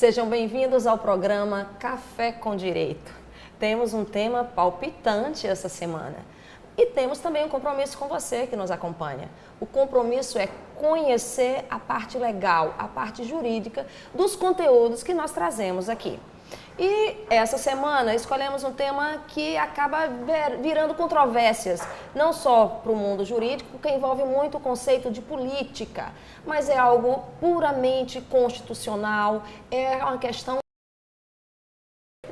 Sejam bem-vindos ao programa Café com Direito. Temos um tema palpitante essa semana e temos também um compromisso com você que nos acompanha. O compromisso é conhecer a parte legal, a parte jurídica dos conteúdos que nós trazemos aqui. E essa semana escolhemos um tema que acaba virando controvérsias, não só para o mundo jurídico, porque envolve muito o conceito de política, mas é algo puramente constitucional, é uma questão.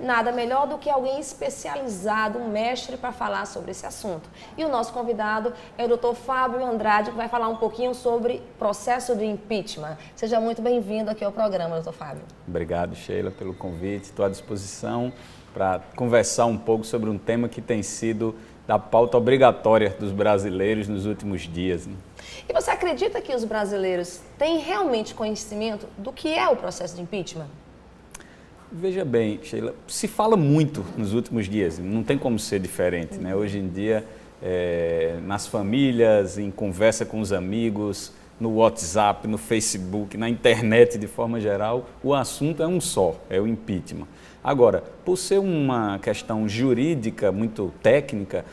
Nada melhor do que alguém especializado, um mestre, para falar sobre esse assunto. E o nosso convidado é o Dr. Fábio Andrade, que vai falar um pouquinho sobre processo de impeachment. Seja muito bem-vindo aqui ao programa, Dr. Fábio. Obrigado, Sheila, pelo convite. Estou à disposição para conversar um pouco sobre um tema que tem sido da pauta obrigatória dos brasileiros nos últimos dias. E você acredita que os brasileiros têm realmente conhecimento do que é o processo de impeachment? Veja bem, Sheila, se fala muito nos últimos dias, não tem como ser diferente, né? Hoje em dia, nas famílias, em conversa com os amigos, no WhatsApp, no Facebook, na internet de forma geral, o assunto é um só, é o impeachment. Agora, por ser uma questão jurídica muito técnica,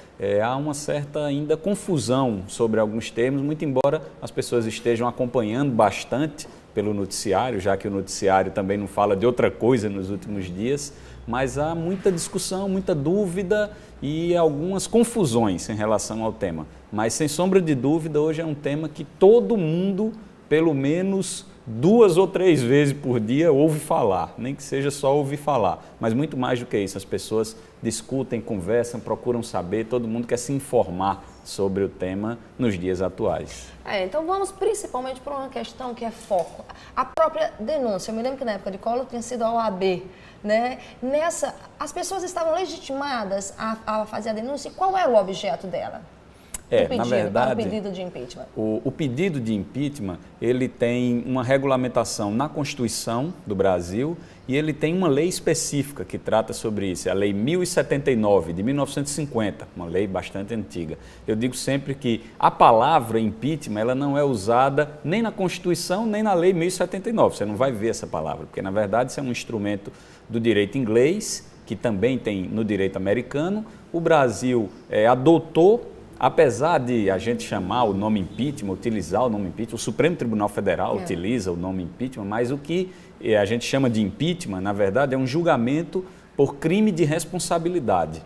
há uma certa ainda confusão sobre alguns termos, muito embora as pessoas estejam acompanhando bastante pelo noticiário, já que o noticiário também não fala de outra coisa nos últimos dias, mas há muita discussão, muita dúvida e algumas confusões em relação ao tema. Mas, sem sombra de dúvida, hoje é um tema que todo mundo, pelo menos 2 ou 3 vezes por dia, ouve falar, nem que seja só ouvir falar, mas muito mais do que isso, as pessoas discutem, conversam, procuram saber, todo mundo quer se informar sobre o tema nos dias atuais. Então vamos principalmente por uma questão que é foco, a própria denúncia. Eu me lembro que na época de Collor tinha sido a OAB, né? Nessa, as pessoas estavam legitimadas a fazer a denúncia e qual era o objeto dela? Na verdade, o pedido de impeachment. O pedido de impeachment, ele tem uma regulamentação na Constituição do Brasil e ele tem uma lei específica que trata sobre isso, a Lei 1079, de 1950, uma lei bastante antiga. Eu digo sempre que a palavra impeachment, ela não é usada nem na Constituição, nem na Lei 1079, você não vai ver essa palavra, porque na verdade isso é um instrumento do direito inglês, que também tem no direito americano. O Brasil adotou. Apesar de a gente chamar o nome impeachment, utilizar o nome impeachment, o Supremo Tribunal Federal utiliza o nome impeachment, mas o que a gente chama de impeachment, na verdade, é um julgamento por crime de responsabilidade.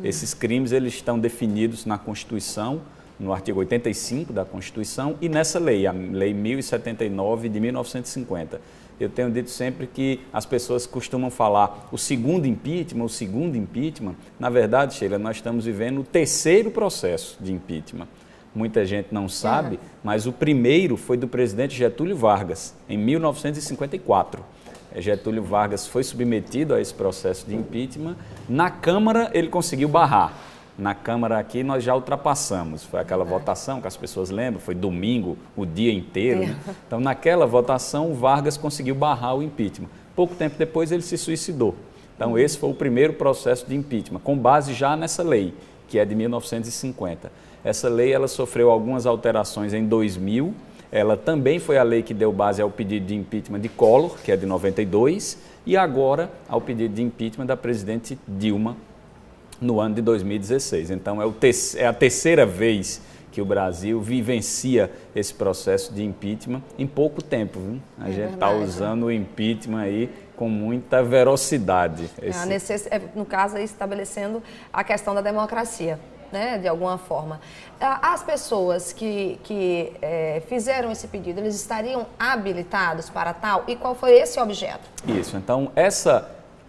Esses crimes eles estão definidos na Constituição, no artigo 85 da Constituição e nessa lei, a Lei 1079 de 1950. Eu tenho dito sempre que as pessoas costumam falar o segundo impeachment. Na verdade, Sheila, nós estamos vivendo o 3º processo de impeachment. Muita gente não sabe, mas o primeiro foi do presidente Getúlio Vargas, em 1954. Getúlio Vargas foi submetido a esse processo de impeachment. Na Câmara, ele conseguiu barrar. Na Câmara aqui nós já ultrapassamos, foi aquela votação que as pessoas lembram, foi domingo, o dia inteiro. Né? Então naquela votação o Vargas conseguiu barrar o impeachment. Pouco tempo depois ele se suicidou. Então esse foi o primeiro processo de impeachment, com base já nessa lei, que é de 1950. Essa lei ela sofreu algumas alterações em 2000, ela também foi a lei que deu base ao pedido de impeachment de Collor, que é de 92, e agora ao pedido de impeachment da presidente Dilma, no ano de 2016. Então, é a 3ª vez que o Brasil vivencia esse processo de impeachment em pouco tempo. Viu? A gente está usando o impeachment aí com muita velocidade. No caso, aí, estabelecendo a questão da democracia, né, de alguma forma. As pessoas que fizeram esse pedido, eles estariam habilitados para tal? E qual foi esse objeto? Isso. Então,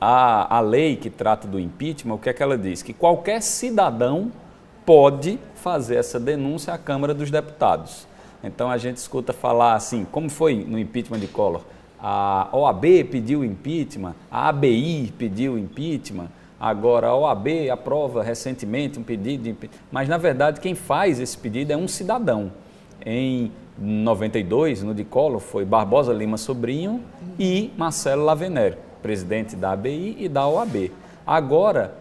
a lei que trata do impeachment, o que é que ela diz? Que qualquer cidadão pode fazer essa denúncia à Câmara dos Deputados. Então a gente escuta falar assim, como foi no impeachment de Collor, a OAB pediu impeachment, a ABI pediu impeachment, agora a OAB aprova recentemente um pedido de impeachment, mas na verdade quem faz esse pedido é um cidadão. Em 92, no de Collor, foi Barbosa Lima Sobrinho e Marcelo Lavenério, presidente da ABI e da OAB. Agora,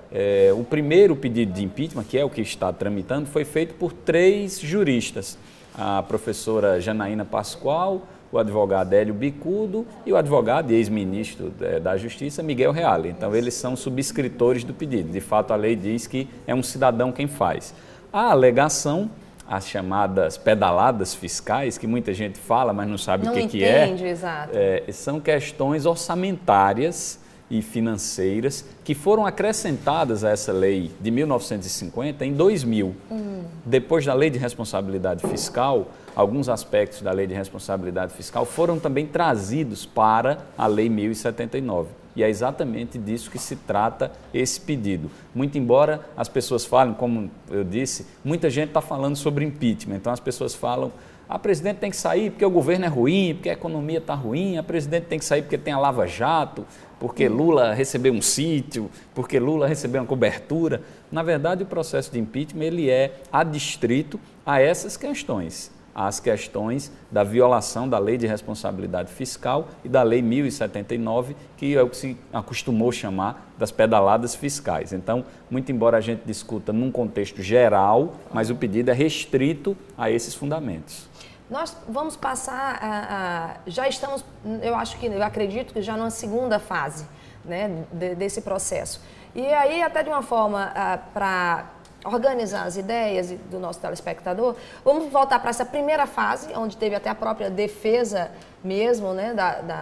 o primeiro pedido de impeachment, que é o que está tramitando, foi feito por 3 juristas. a professora Janaína Pascoal, o advogado Hélio Bicudo e o advogado e ex-ministro da Justiça, Miguel Reale. Então, eles são subscritores do pedido. De fato, a lei diz que é um cidadão quem faz. A alegação, as chamadas pedaladas fiscais, que muita gente fala, mas não sabe o que é, exato. São questões orçamentárias e financeiras que foram acrescentadas a essa lei de 1950 em 2000. Depois da lei de responsabilidade fiscal, alguns aspectos da lei de responsabilidade fiscal foram também trazidos para a lei 1079. E é exatamente disso que se trata esse pedido. Muito embora as pessoas falem, como eu disse, muita gente está falando sobre impeachment. Então as pessoas falam, a presidente tem que sair porque o governo é ruim, porque a economia está ruim, a presidente tem que sair porque tem a Lava Jato, porque Lula recebeu um sítio, porque Lula recebeu uma cobertura. Na verdade, o processo de impeachment ele é adstrito a essas questões. As questões da violação da lei de responsabilidade fiscal e da lei 1079, que é o que se acostumou chamar das pedaladas fiscais. Então, muito embora a gente discuta num contexto geral, mas o pedido é restrito a esses fundamentos. Nós vamos passar já estamos, eu acredito que já numa segunda fase, né, desse processo. E aí, até de uma forma para organizar as ideias do nosso telespectador, vamos voltar para essa primeira fase, onde teve até a própria defesa mesmo, né,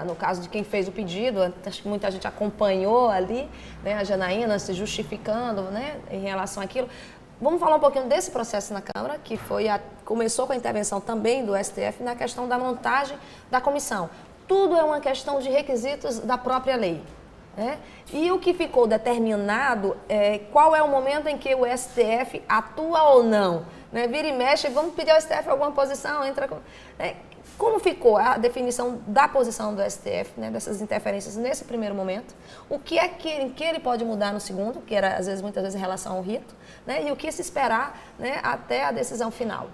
no caso de quem fez o pedido. Acho que muita gente acompanhou ali, né, a Janaína se justificando, né, em relação àquilo. Vamos falar um pouquinho desse processo na Câmara, que começou com a intervenção também do STF na questão da montagem da comissão. Tudo é uma questão de requisitos da própria lei. E o que ficou determinado é qual é o momento em que o STF atua ou não. Vira e mexe, vamos pedir ao STF alguma posição, como ficou a definição da posição do STF, dessas interferências nesse primeiro momento, o que é em que ele pode mudar no segundo, que era muitas vezes em relação ao rito, e o que se esperar até a decisão final.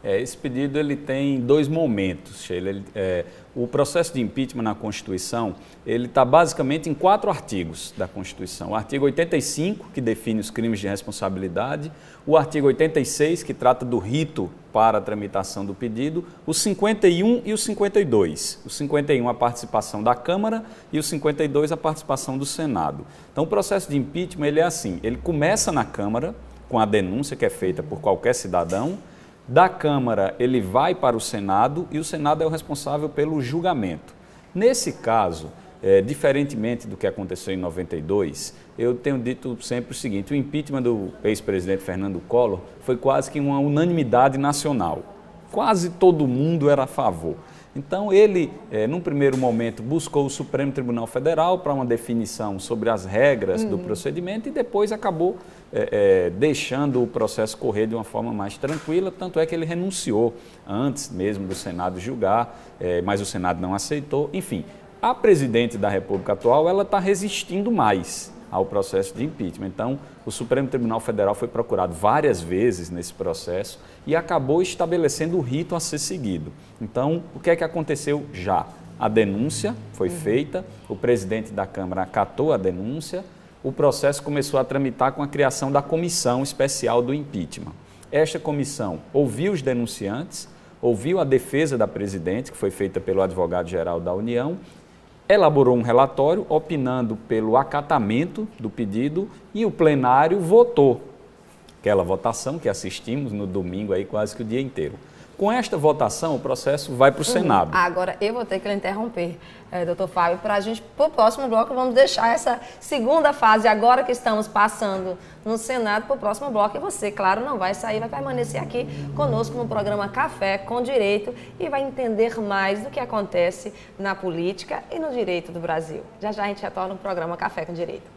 Esse pedido ele tem dois momentos, Sheila. O processo de impeachment na Constituição, ele está basicamente em 4 artigos da Constituição. O artigo 85, que define os crimes de responsabilidade, o artigo 86, que trata do rito para a tramitação do pedido, o 51 e o 52. O 51, a participação da Câmara, e o 52, a participação do Senado. Então, o processo de impeachment ele é assim, ele começa na Câmara, com a denúncia que é feita por qualquer cidadão. Da Câmara, ele vai para o Senado e o Senado é o responsável pelo julgamento. Nesse caso, diferentemente do que aconteceu em 92, eu tenho dito sempre o seguinte, o impeachment do ex-presidente Fernando Collor foi quase que uma unanimidade nacional. Quase todo mundo era a favor. Então ele, num primeiro momento, buscou o Supremo Tribunal Federal para uma definição sobre as regras do procedimento e depois acabou deixando o processo correr de uma forma mais tranquila, tanto é que ele renunciou antes mesmo do Senado julgar, mas o Senado não aceitou. Enfim, a presidente da República atual, ela está resistindo mais ao processo de impeachment. Então, o Supremo Tribunal Federal foi procurado várias vezes nesse processo e acabou estabelecendo o rito a ser seguido. Então, o que é que aconteceu já? A denúncia foi feita, o presidente da Câmara acatou a denúncia, o processo começou a tramitar com a criação da comissão especial do impeachment. Esta comissão ouviu os denunciantes, ouviu a defesa da presidente, que foi feita pelo advogado-geral da União, elaborou um relatório opinando pelo acatamento do pedido e o plenário votou. Aquela votação que assistimos no domingo aí quase que o dia inteiro. Com esta votação, o processo vai para o Senado. Agora, eu vou ter que lhe interromper, doutor Fábio, para a gente, para o próximo bloco, vamos deixar essa segunda fase, agora que estamos passando no Senado, para o próximo bloco. E você, claro, não vai sair, vai permanecer aqui conosco no programa Café com Direito e vai entender mais do que acontece na política e no direito do Brasil. Já já a gente retorna no programa Café com Direito.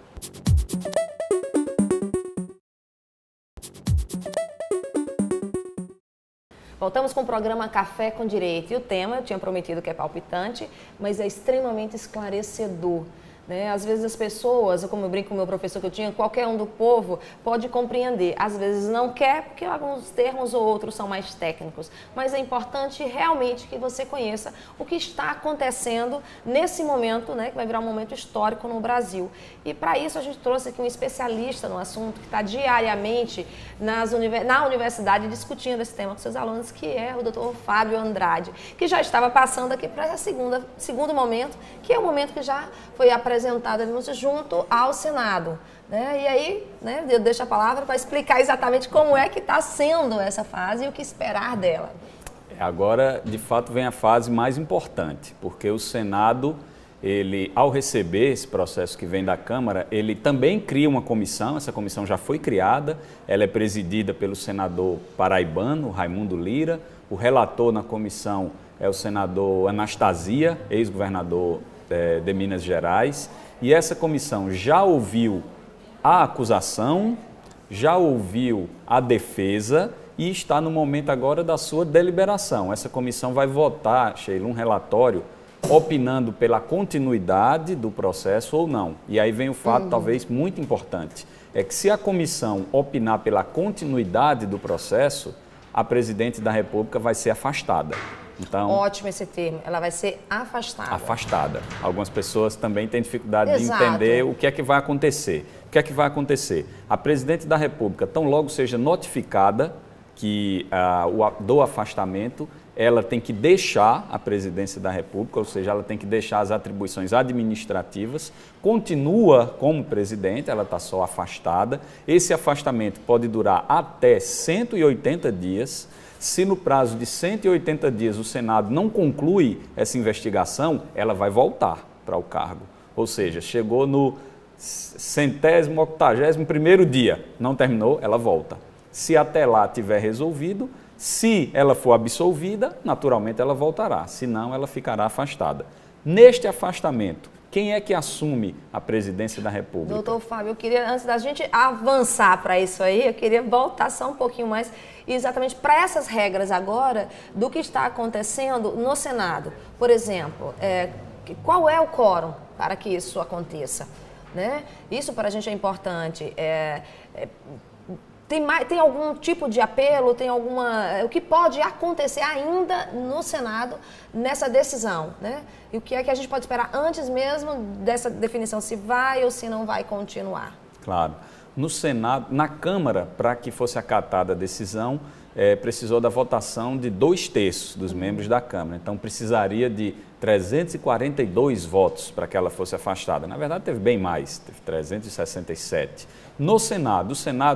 Voltamos com o programa Café com Direito e o tema, eu tinha prometido que é palpitante, mas é extremamente esclarecedor. né? Às vezes as pessoas, como eu brinco com o meu professor que eu tinha, qualquer um do povo pode compreender. Às vezes não quer, porque alguns termos ou outros são mais técnicos. Mas é importante realmente que você conheça o que está acontecendo nesse momento, né? Que vai virar um momento histórico no Brasil. E para isso a gente trouxe aqui um especialista no assunto, que está diariamente na universidade discutindo esse tema com seus alunos, que é o Dr. Fábio Andrade, que já estava passando aqui para o segundo momento, que é o momento que já foi apresentado junto ao Senado. Né? E aí, né, eu deixo a palavra para explicar exatamente como é que está sendo essa fase e o que esperar dela. Agora, de fato, vem a fase mais importante, porque o Senado, ele, ao receber esse processo que vem da Câmara, ele também cria uma comissão. Essa comissão já foi criada, ela é presidida pelo senador paraibano, Raimundo Lira. O relator na comissão é o senador Anastasia, ex-governador de Minas Gerais, e essa comissão já ouviu a acusação, já ouviu a defesa e está no momento agora da sua deliberação. Essa comissão vai votar, Sheila, um relatório opinando pela continuidade do processo ou não. E aí vem o fato, talvez muito importante, é que se a comissão opinar pela continuidade do processo, a presidente da República vai ser afastada. Então, ótimo esse termo, ela vai ser afastada. Afastada. Algumas pessoas também têm dificuldade de entender o que é que vai acontecer. O que é que vai acontecer? A presidente da República, tão logo seja notificada do afastamento, ela tem que deixar a presidência da República, ou seja, ela tem que deixar as atribuições administrativas, continua como presidente, ela está só afastada. Esse afastamento pode durar até 180 dias. Se no prazo de 180 dias o Senado não conclui essa investigação, ela vai voltar para o cargo. Ou seja, chegou no 181º dia, não terminou, ela volta. Se até lá tiver resolvido, se ela for absolvida, naturalmente ela voltará, senão ela ficará afastada. Neste afastamento, quem é que assume a presidência da República? Doutor Fábio, eu queria, antes da gente avançar para isso aí, eu queria voltar só um pouquinho mais exatamente para essas regras agora do que está acontecendo no Senado. Por exemplo, qual é o quórum para que isso aconteça? Né? Isso para a gente é importante. Tem algum tipo de apelo, o que pode acontecer ainda no Senado nessa decisão, né? E o que é que a gente pode esperar antes mesmo dessa definição, se vai ou se não vai continuar? Claro. No Senado, na Câmara, para que fosse acatada a decisão, precisou da votação de 2/3 dos membros da Câmara. Então, precisaria de 342 votos para que ela fosse afastada. Na verdade, teve bem mais, teve 367. No Senado,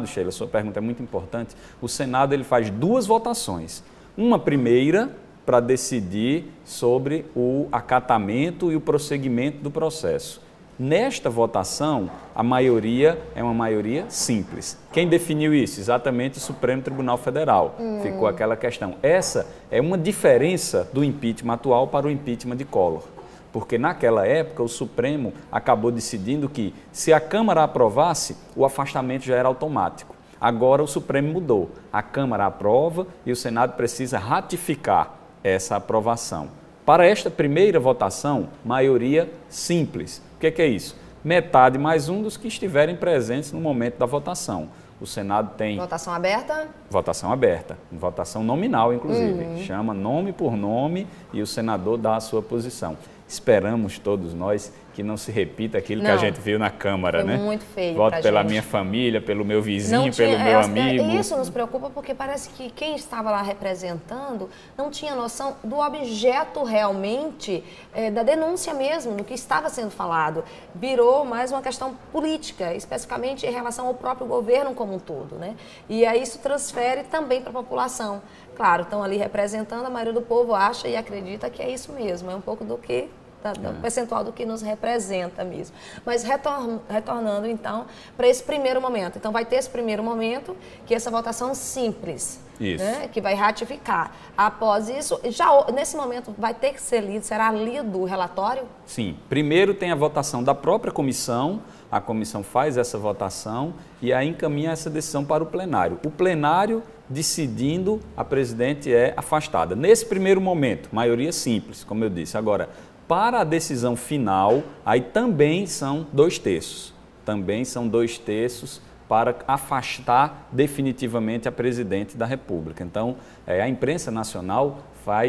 Sheila, sua pergunta é muito importante, o Senado ele faz 2 votações. Uma primeira para decidir sobre o acatamento e o prosseguimento do processo. Nesta votação, a maioria é uma maioria simples. Quem definiu isso? Exatamente o Supremo Tribunal Federal. Ficou aquela questão. Essa é uma diferença do impeachment atual para o impeachment de Collor. Porque naquela época o Supremo acabou decidindo que se a Câmara aprovasse, o afastamento já era automático. Agora o Supremo mudou. A Câmara aprova e o Senado precisa ratificar essa aprovação. Para esta primeira votação, maioria simples. O que é isso? Metade mais um dos que estiverem presentes no momento da votação. O Senado tem... Votação aberta? Votação aberta. Votação nominal, inclusive. Chama nome por nome e o senador dá a sua posição. Esperamos todos nós que não se repita aquilo que a gente viu na Câmara, né? Muito feio. Voto pela minha família, pelo meu vizinho, pelo meu amigo. Isso nos preocupa porque parece que quem estava lá representando não tinha noção do objeto realmente, da denúncia mesmo, do que estava sendo falado. Virou mais uma questão política, especificamente em relação ao próprio governo como um todo, né? E aí isso transfere também para a população. Claro, estão ali representando, a maioria do povo acha e acredita que é isso mesmo, é um pouco do que... do percentual do que nos representa mesmo. Mas retornando, então, para esse primeiro momento. Então, vai ter esse primeiro momento, que é essa votação simples, né, que vai ratificar. Após isso, já nesse momento, vai ter que ser lido, será lido o relatório? Sim. Primeiro tem a votação da própria comissão, a comissão faz essa votação e aí encaminha essa decisão para o plenário. O plenário decidindo, a presidente é afastada. Nesse primeiro momento, maioria simples, como eu disse. Agora, Para a decisão final, aí também são 2/3. Também são 2/3 para afastar definitivamente a presidente da República. Então, a imprensa nacional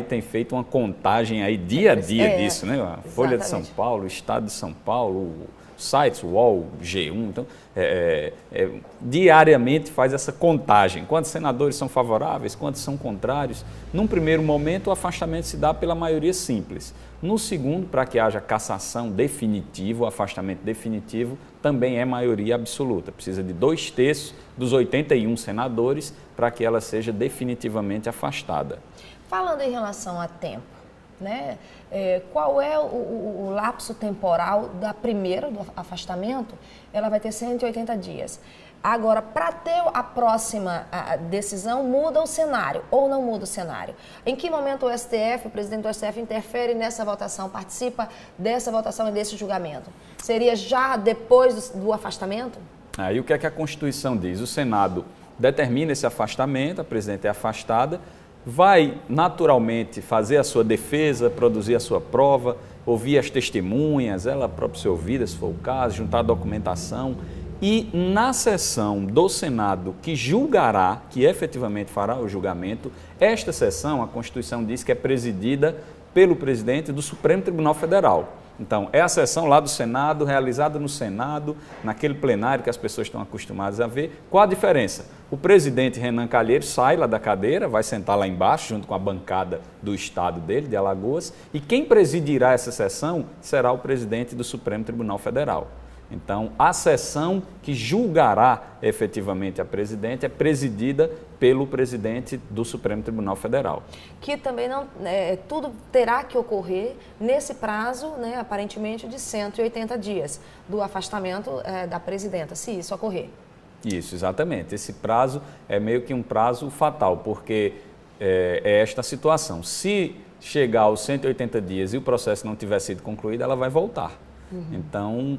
tem feito uma contagem aí dia a dia disso, né? A Folha de São Paulo, o Estado de São Paulo, sites, UOL, G1, então, diariamente faz essa contagem. Quantos senadores são favoráveis, quantos são contrários. Num primeiro momento, o afastamento se dá pela maioria simples. No segundo, para que haja cassação definitiva, o afastamento definitivo, também é maioria absoluta. Precisa de 2/3 dos 81 senadores para que ela seja definitivamente afastada. Falando em relação a tempo, né? Qual é o lapso temporal da primeira, do afastamento? Ela vai ter 180 dias. Agora, para ter a próxima decisão, muda o cenário ou não muda o cenário? Em que momento o STF, o presidente do STF, interfere nessa votação, participa dessa votação e desse julgamento? Seria já depois do afastamento? Aí o que é que a Constituição diz? O Senado determina esse afastamento, a presidente é afastada, vai naturalmente fazer a sua defesa, produzir a sua prova, ouvir as testemunhas, ela própria ser ouvida, se for o caso, juntar documentação. E na sessão do Senado que julgará, que efetivamente fará o julgamento, esta sessão, a Constituição diz que é presidida pelo presidente do Supremo Tribunal Federal. Então, é a sessão lá do Senado, realizada no Senado, naquele plenário que as pessoas estão acostumadas a ver. Qual a diferença? O presidente Renan Calheiros sai lá da cadeira, vai sentar lá embaixo, junto com a bancada do estado dele, de Alagoas, e quem presidirá essa sessão será o presidente do Supremo Tribunal Federal. Então, a sessão que julgará efetivamente a presidente é presidida pelo presidente do Supremo Tribunal Federal. Que também não, tudo terá que ocorrer nesse prazo, né, aparentemente, de 180 dias do afastamento da presidenta, se isso ocorrer. Isso, exatamente. Esse prazo é meio que um prazo fatal, porque é esta situação. Se chegar aos 180 dias e o processo não tiver sido concluído, ela vai voltar. Então,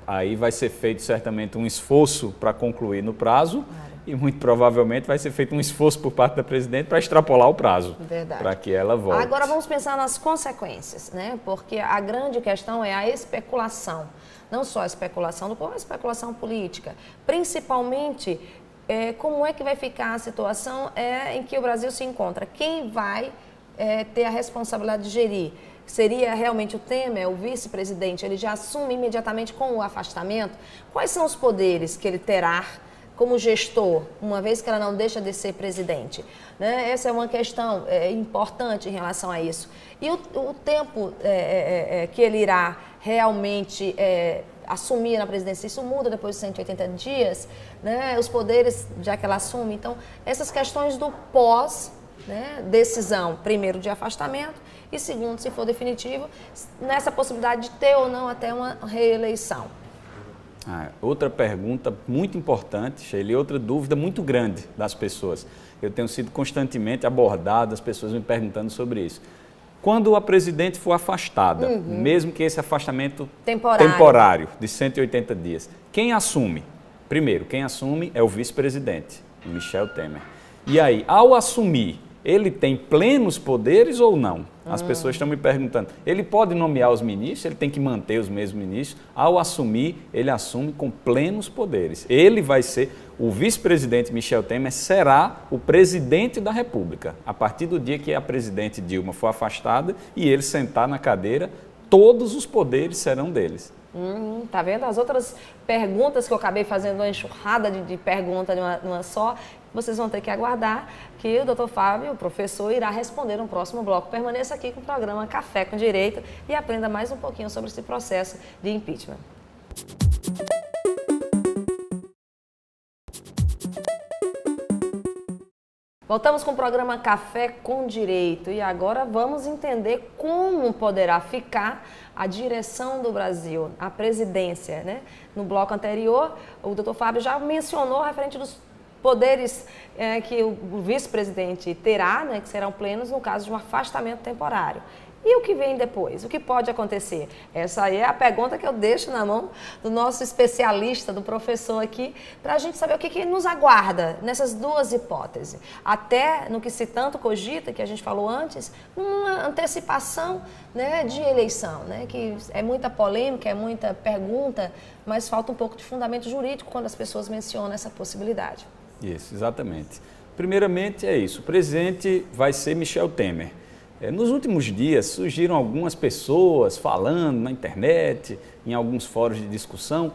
aí vai ser feito certamente um esforço para concluir no prazo e muito provavelmente vai ser feito um esforço por parte da presidente para extrapolar o prazo, para que ela volte. Agora vamos pensar nas consequências, né? Porque a grande questão é a especulação, não só a especulação do povo, a especulação política. Principalmente, como é que vai ficar a situação em que o Brasil se encontra? Quem vai ter a responsabilidade de gerir? Seria realmente o Temer, o vice-presidente, ele já assume imediatamente com o afastamento? Quais são os poderes que ele terá como gestor, uma vez que ela não deixa de ser presidente? Né? Essa é uma questão importante em relação a isso. E o tempo que ele irá realmente assumir na presidência, isso muda depois de 180 dias, né? Os poderes, já que ela assume. Então, essas questões do pós, né? Decisão, primeiro, de afastamento, e segundo, se for definitivo, nessa possibilidade de ter ou não até uma reeleição. Outra pergunta muito importante, Sheila, e outra dúvida muito grande das pessoas. Eu tenho sido constantemente abordado, as pessoas me perguntando sobre isso. Quando a presidente for afastada, mesmo que esse afastamento temporário de 180 dias, quem assume? Primeiro, quem assume é o vice-presidente, Michel Temer. E aí, ao assumir, ele tem plenos poderes ou não? As pessoas estão me perguntando. Ele pode nomear os ministros, ele tem que manter os mesmos ministros. Ao assumir, ele assume com plenos poderes. Ele vai ser, o vice-presidente Michel Temer será o presidente da República. A partir do dia que a presidente Dilma for afastada e ele sentar na cadeira, todos os poderes serão deles. Tá vendo? As outras perguntas que eu acabei fazendo, uma enxurrada de perguntas numa só, vocês vão ter que aguardar que o Dr. Fábio, o professor, irá responder no próximo bloco. Permaneça aqui com o programa Café com Direito e aprenda mais um pouquinho sobre esse processo de impeachment. Voltamos com o programa Café com Direito e agora vamos entender como poderá ficar a direção do Brasil, a presidência, né? No bloco anterior, o Dr. Fábio já mencionou referente dos poderes que o vice-presidente terá, né, que serão plenos no caso de um afastamento temporário. E o que vem depois? O que pode acontecer? Essa aí é a pergunta que eu deixo na mão do nosso especialista, do professor aqui, para a gente saber o que nos aguarda nessas duas hipóteses. Até no que se tanto cogita, que a gente falou antes, uma antecipação, né, de eleição, né, que é muita polêmica, é muita pergunta, mas falta um pouco de fundamento jurídico quando as pessoas mencionam essa possibilidade. Isso, exatamente. Primeiramente é isso, o presidente vai ser Michel Temer. Nos últimos dias surgiram algumas pessoas falando na internet, em alguns fóruns de discussão,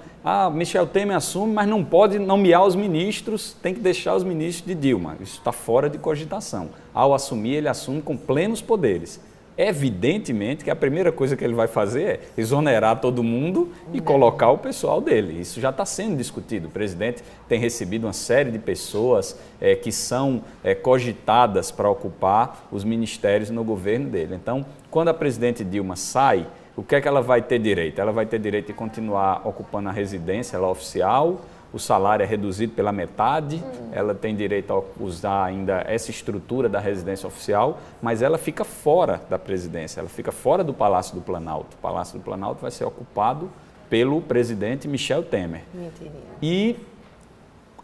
Michel Temer assume, mas não pode nomear os ministros, tem que deixar os ministros de Dilma. Isso está fora de cogitação. Ao assumir, ele assume com plenos poderes. Evidentemente que a primeira coisa que ele vai fazer é exonerar todo mundo e colocar o pessoal dele. Isso já está sendo discutido. O presidente tem recebido uma série de pessoas que são cogitadas para ocupar os ministérios no governo dele. Então, quando a presidente Dilma sai, o que é que ela vai ter direito? Ela vai ter direito de continuar ocupando a residência oficial, o salário é reduzido pela metade, ela tem direito a usar ainda essa estrutura da residência oficial, mas ela fica fora da presidência, ela fica fora do Palácio do Planalto. O Palácio do Planalto vai ser ocupado pelo presidente Michel Temer. E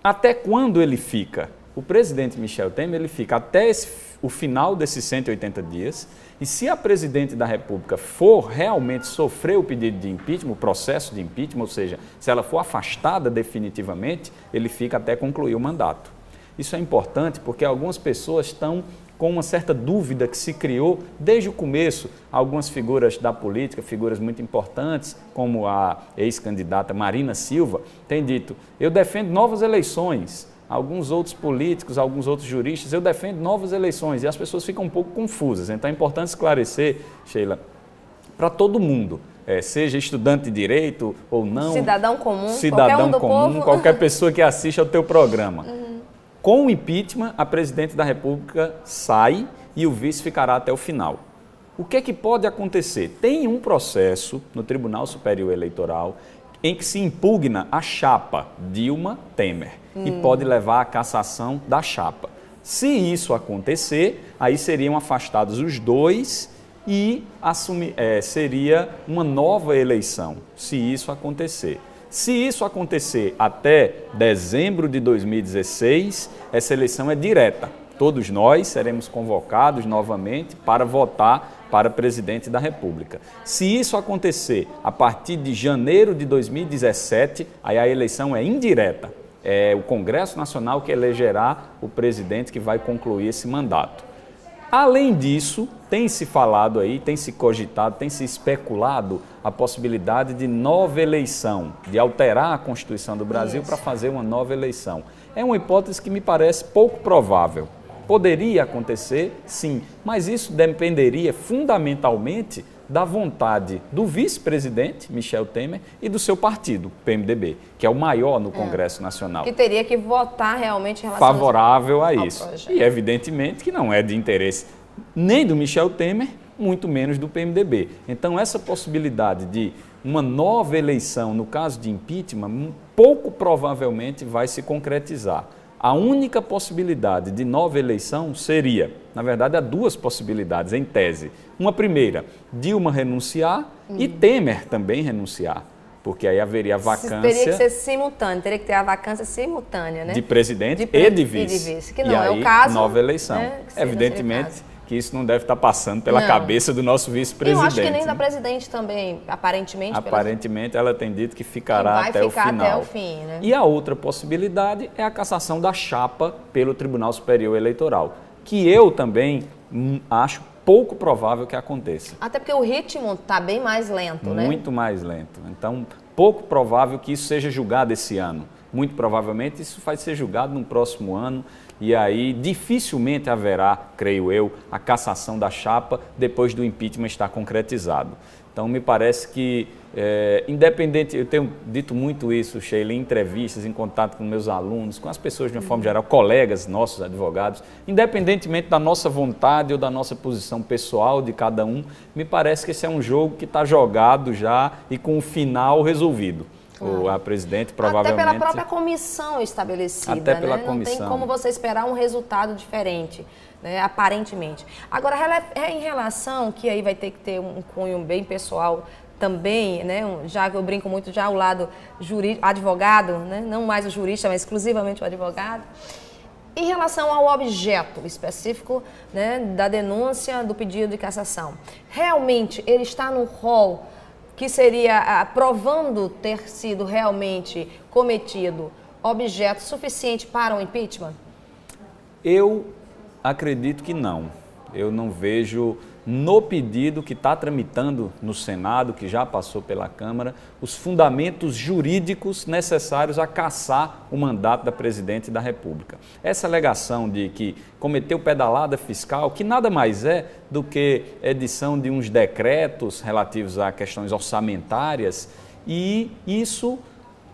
até quando ele fica? O presidente Michel Temer ele fica até o final desses 180 dias, e se a presidente da República for realmente sofrer o pedido de impeachment, o processo de impeachment, ou seja, se ela for afastada definitivamente, ele fica até concluir o mandato. Isso é importante porque algumas pessoas estão com uma certa dúvida que se criou desde o começo. Algumas figuras da política, figuras muito importantes, como a ex-candidata Marina Silva, têm dito, eu defendo novas eleições. Alguns outros políticos, alguns outros juristas, eu defendo novas eleições e as pessoas ficam um pouco confusas. Então é importante esclarecer, Sheila, para todo mundo, seja estudante de direito ou não, cidadão comum, qualquer pessoa que assiste ao teu programa. Com o impeachment, a presidente da República sai e o vice ficará até o final. O que é que pode acontecer? Tem um processo no Tribunal Superior Eleitoral em que se impugna a chapa Dilma-Temer e pode levar à cassação da chapa. Se isso acontecer, aí seriam afastados os dois e seria uma nova eleição, se isso acontecer. Se isso acontecer até dezembro de 2016, essa eleição é direta. Todos nós seremos convocados novamente para votar para presidente da República. Se isso acontecer a partir de janeiro de 2017, aí a eleição é indireta. É o Congresso Nacional que elegerá o presidente que vai concluir esse mandato. Além disso, tem se falado aí, tem se cogitado, tem se especulado a possibilidade de nova eleição, de alterar a Constituição do Brasil para fazer uma nova eleição. É uma hipótese que me parece pouco provável. Poderia acontecer, sim, mas isso dependeria fundamentalmente da vontade do vice-presidente, Michel Temer, e do seu partido, PMDB, que é o maior no Congresso Nacional. Que teria que votar realmente em relação favorável a isso. E evidentemente que não é de interesse nem do Michel Temer, muito menos do PMDB. Então essa possibilidade de uma nova eleição, no caso de impeachment, pouco provavelmente vai se concretizar. A única possibilidade de nova eleição seria, na verdade, há duas possibilidades em tese. Uma primeira, Dilma renunciar e Temer também renunciar, porque aí haveria vacância... Teria que ser simultâneo, teria que ter a vacância simultânea, né? De presidente e de vice. Que não e é aí, o caso. Nova eleição. Né, evidentemente que isso não deve estar passando pela cabeça do nosso vice-presidente. Eu acho que nem da presidente também, aparentemente. Aparentemente, ela tem dito que ficará até o final. Até o fim, né? E a outra possibilidade é a cassação da chapa pelo Tribunal Superior Eleitoral, que eu também acho pouco provável que aconteça. Até porque o ritmo está bem mais lento, né? Muito mais lento. Então, pouco provável que isso seja julgado esse ano. Muito provavelmente isso vai ser julgado no próximo ano e aí dificilmente haverá, creio eu, a cassação da chapa depois do impeachment estar concretizado. Então me parece que, independente, eu tenho dito muito isso, Sheila, em entrevistas, em contato com meus alunos, com as pessoas de uma forma geral, colegas nossos advogados, independentemente da nossa vontade ou da nossa posição pessoal de cada um, me parece que esse é um jogo que está jogado já e com o final resolvido. A presidente provavelmente... Até pela própria comissão estabelecida, até pela né? comissão. Não tem como você esperar um resultado diferente. né, aparentemente. Agora, em relação, que aí vai ter que ter um cunho bem pessoal também, né, já que eu brinco muito já o lado jurídico, advogado, né, não mais o jurista, mas exclusivamente o advogado, em relação ao objeto específico, né, da denúncia do pedido de cassação. Realmente ele está no rol que seria provando ter sido realmente cometido objeto suficiente para um impeachment? Eu acredito que não. Eu não vejo no pedido que está tramitando no Senado, que já passou pela Câmara, os fundamentos jurídicos necessários a cassar o mandato da Presidente da República. Essa alegação de que cometeu pedalada fiscal, que nada mais é do que edição de uns decretos relativos a questões orçamentárias, e isso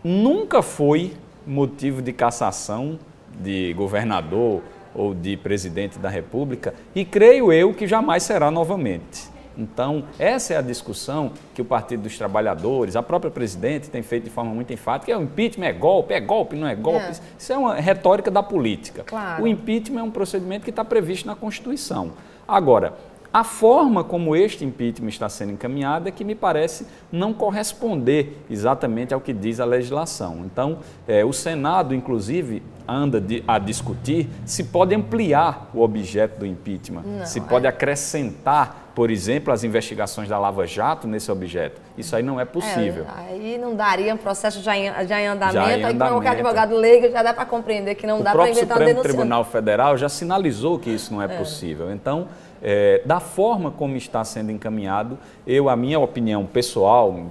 nunca foi motivo de cassação de governador ou de presidente da República, e creio eu que jamais será novamente. Então, essa é a discussão que o Partido dos Trabalhadores, a própria presidente tem feito de forma muito enfática, que o impeachment é golpe, não é golpe. Isso é uma retórica da política. Claro. O impeachment é um procedimento que está previsto na Constituição. Agora, a forma como este impeachment está sendo encaminhado é que me parece não corresponder exatamente ao que diz a legislação. Então, o Senado, inclusive, anda a discutir se pode ampliar o objeto do impeachment, se pode acrescentar, por exemplo, as investigações da Lava Jato nesse objeto. Isso aí não é possível. Aí não daria um processo já em andamento, aí qualquer advogado leigo já dá para compreender que não dá para inventar uma denúncia. O próprio Supremo Tribunal Federal já sinalizou que isso não é possível. Então, da forma como está sendo encaminhado, a minha opinião pessoal,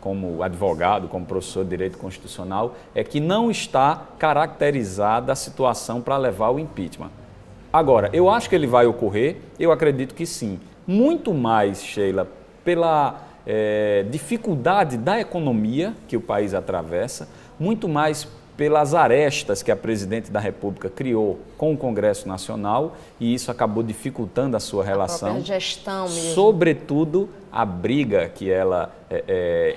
como advogado, como professor de Direito Constitucional, é que não está caracterizada a situação para levar ao impeachment. Agora, eu acho que ele vai ocorrer, eu acredito que sim. Muito mais, Sheila, pela dificuldade da economia que o país atravessa, muito mais pelas arestas que a Presidente da República criou com o Congresso Nacional, e isso acabou dificultando a sua relação. A própria gestão mesmo. Sobretudo a briga que ela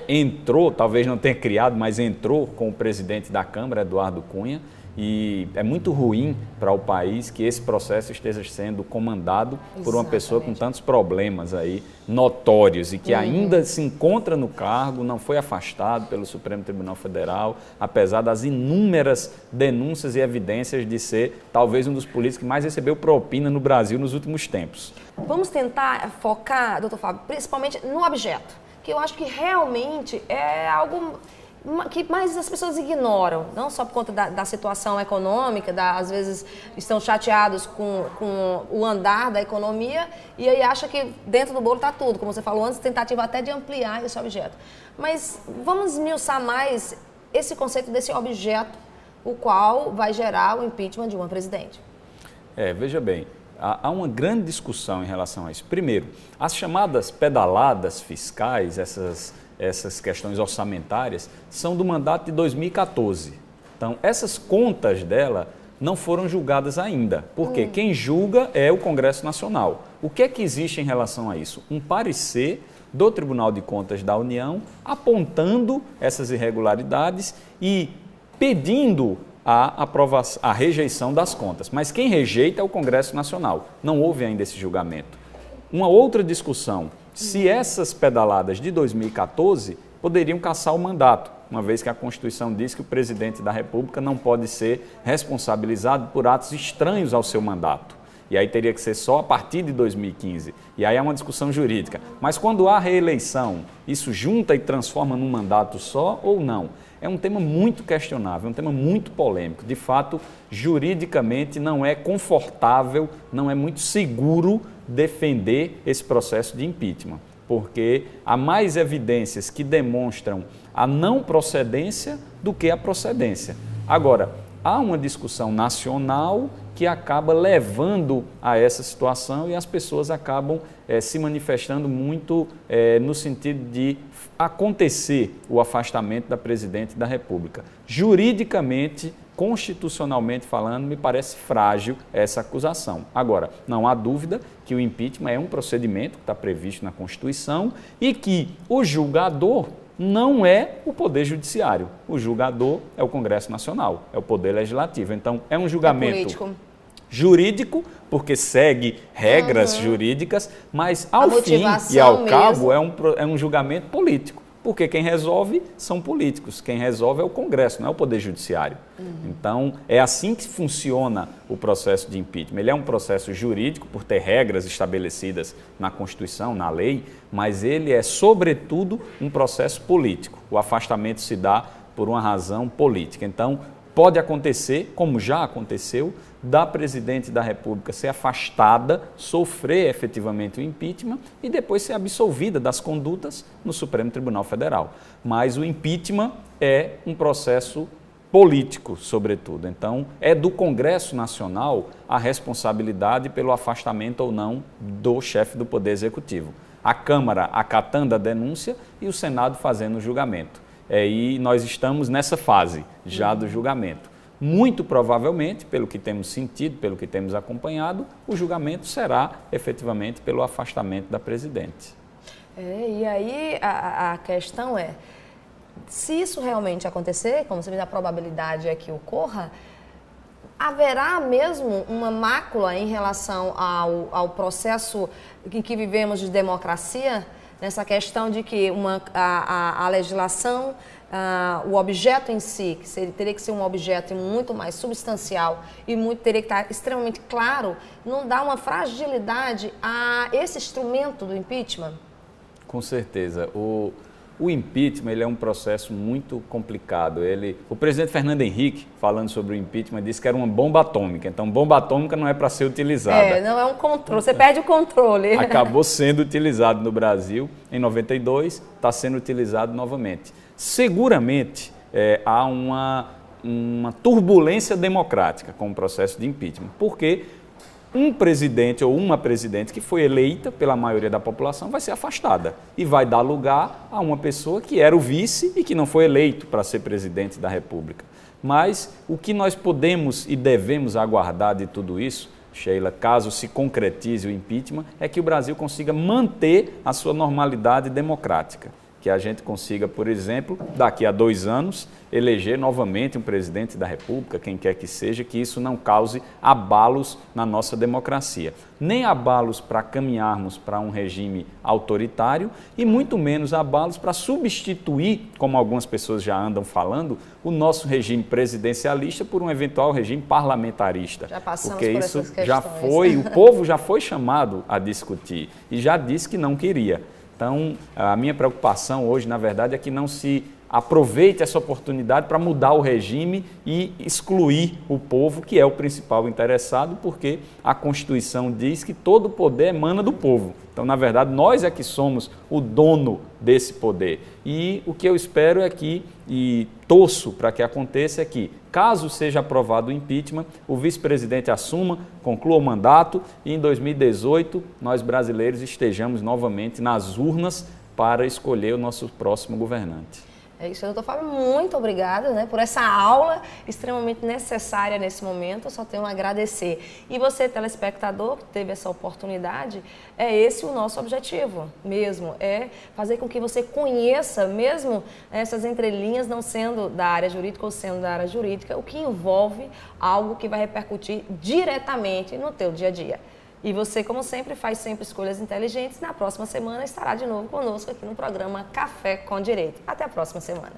entrou, talvez não tenha criado, mas entrou com o presidente da Câmara, Eduardo Cunha, e é muito ruim para o país que esse processo esteja sendo comandado por uma pessoa com tantos problemas aí notórios e que ainda se encontra no cargo, não foi afastado pelo Supremo Tribunal Federal, apesar das inúmeras denúncias e evidências de ser talvez um dos políticos que mais recebeu propina no Brasil nos últimos tempos. Vamos tentar focar, doutor Fábio, principalmente no objeto, que eu acho que realmente é algo que mais as pessoas ignoram, não só por conta da situação econômica, às vezes estão chateados com o andar da economia e aí acha que dentro do bolo está tudo, como você falou antes, tentativa até de ampliar esse objeto. Mas vamos esmiuçar mais esse conceito desse objeto, o qual vai gerar o impeachment de uma presidente. Veja bem, há uma grande discussão em relação a isso. Primeiro, as chamadas pedaladas fiscais, essas questões orçamentárias, são do mandato de 2014. Então, essas contas dela não foram julgadas ainda, porque quem julga é o Congresso Nacional. O que é que existe em relação a isso? Um parecer do Tribunal de Contas da União apontando essas irregularidades e pedindo a rejeição das contas. Mas quem rejeita é o Congresso Nacional. Não houve ainda esse julgamento. Uma outra discussão, se essas pedaladas de 2014 poderiam cassar o mandato, uma vez que a Constituição diz que o presidente da República não pode ser responsabilizado por atos estranhos ao seu mandato. E aí teria que ser só a partir de 2015. E aí é uma discussão jurídica. Mas quando há reeleição, isso junta e transforma num mandato só ou não? É um tema muito questionável, é um tema muito polêmico. De fato, juridicamente não é confortável, não é muito seguro defender esse processo de impeachment, porque há mais evidências que demonstram a não procedência do que a procedência. Agora, há uma discussão nacional que acaba levando a essa situação e as pessoas acabam se manifestando muito no sentido de acontecer o afastamento da Presidente da República. Juridicamente, constitucionalmente falando, me parece frágil essa acusação. Agora, não há dúvida que o impeachment é um procedimento que está previsto na Constituição e que o julgador não é o Poder Judiciário. O julgador é o Congresso Nacional, é o Poder Legislativo. Então, é um julgamento jurídico, porque segue regras jurídicas, mas ao fim e ao cabo é um julgamento político. Porque quem resolve são políticos, quem resolve é o Congresso, não é o Poder Judiciário. Então, é assim que funciona o processo de impeachment. Ele é um processo jurídico, por ter regras estabelecidas na Constituição, na lei, mas ele é, sobretudo, um processo político. O afastamento se dá por uma razão política. Então, pode acontecer, como já aconteceu, da presidente da República ser afastada, sofrer efetivamente o impeachment e depois ser absolvida das condutas no Supremo Tribunal Federal. Mas o impeachment é um processo político, sobretudo. Então, é do Congresso Nacional a responsabilidade pelo afastamento ou não do chefe do Poder Executivo. A Câmara acatando a denúncia e o Senado fazendo o julgamento. E nós estamos nessa fase já do julgamento. Muito provavelmente, pelo que temos sentido, pelo que temos acompanhado, o julgamento será efetivamente pelo afastamento da presidente. E aí a questão é, se isso realmente acontecer, como você diz, a probabilidade é que ocorra, haverá mesmo uma mácula em relação ao processo em que vivemos de democracia, nessa questão de que a legislação, o objeto em si, que teria que ser um objeto muito mais substancial e teria que estar extremamente claro, não dá uma fragilidade a esse instrumento do impeachment? Com certeza. O impeachment ele é um processo muito complicado. O presidente Fernando Henrique, falando sobre o impeachment, disse que era uma bomba atômica. Então, bomba atômica não é para ser utilizada. Não é um controle, você perde o controle. Acabou sendo utilizado no Brasil em 92, está sendo utilizado novamente. Seguramente há uma turbulência democrática com o processo de impeachment, porque um presidente ou uma presidente que foi eleita pela maioria da população vai ser afastada e vai dar lugar a uma pessoa que era o vice e que não foi eleito para ser presidente da República. Mas o que nós podemos e devemos aguardar de tudo isso, Sheila, caso se concretize o impeachment, é que o Brasil consiga manter a sua normalidade democrática. Que a gente consiga, por exemplo, daqui a 2 anos, eleger novamente um presidente da República, quem quer que seja, que isso não cause abalos na nossa democracia. Nem abalos para caminharmos para um regime autoritário e muito menos abalos para substituir, como algumas pessoas já andam falando, o nosso regime presidencialista por um eventual regime parlamentarista. Já passamos porque por isso essas questões. já foi, o povo já foi chamado a discutir e já disse que não queria. Então, a minha preocupação hoje, na verdade, é que não se aproveite essa oportunidade para mudar o regime e excluir o povo, que é o principal interessado, porque a Constituição diz que todo poder emana do povo. Então, na verdade, nós é que somos o dono desse poder. E o que eu espero é que, e torço para que aconteça, é que, caso seja aprovado o impeachment, o vice-presidente assuma, conclua o mandato e em 2018 nós brasileiros estejamos novamente nas urnas para escolher o nosso próximo governante. É isso, doutor Fábio, muito obrigada, por essa aula extremamente necessária nesse momento, eu só tenho a agradecer. E você, telespectador, que teve essa oportunidade, é esse o nosso objetivo mesmo, é fazer com que você conheça, mesmo essas entrelinhas não sendo da área jurídica ou sendo da área jurídica, o que envolve algo que vai repercutir diretamente no teu dia a dia. E você, como sempre, faz sempre escolhas inteligentes. Na próxima semana estará de novo conosco aqui no programa Café com Direito. Até a próxima semana.